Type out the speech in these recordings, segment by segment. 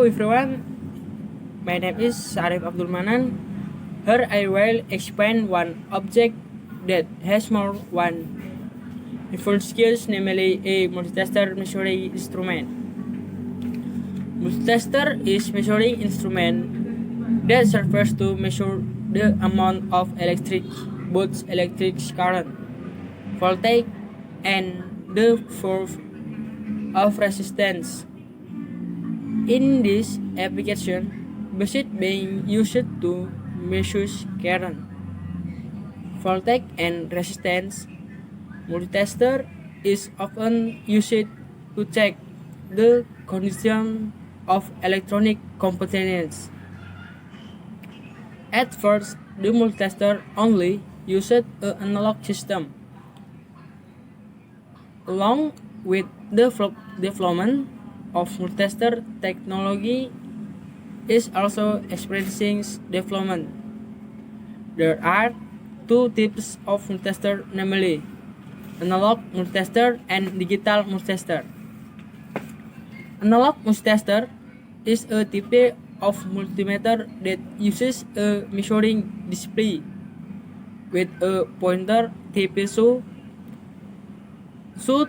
Hello everyone, my name is Arif Abdul Manan. Here I will explain one object that has more one involved skills, namely a multitester measuring instrument. Multitester is measuring instrument that serves to measure the amount of both electric current, voltage, and the force of resistance. In this application, basic being used to measure current, voltage, and resistance. Multitester is often used to check the condition of electronic components. At first, the multitester only used an analog system. Along with the development of multitester technology is also experiencing development. There are two types of multitester, namely analog multitester and digital multitester. Analog multitester is a type of multimeter that uses a measuring display with a pointer type so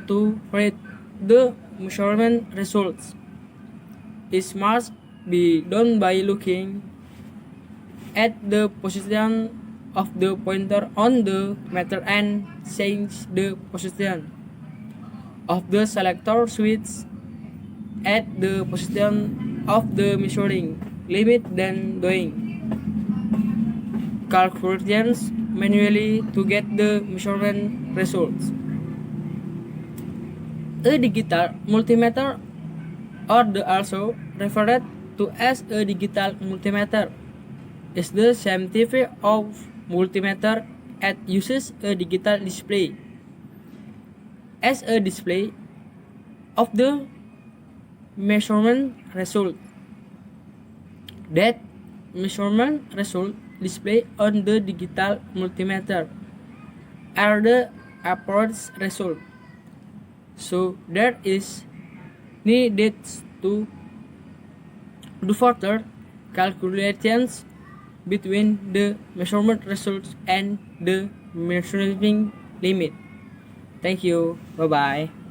to read the measurement results. It must be done by looking at the position of the pointer on the meter and change the position of the selector switch at the position of the measuring limit, then doing calculations manually to get the measurement results. A digital multimeter, or also referred to as a digital multimeter, is the same type of multimeter that uses a digital display as a display of the measurement result. That measurement result displayed on the digital multimeter are the approach result. So there is needed to do further calculations between the measurement results and the measuring limit. Thank you. Bye bye.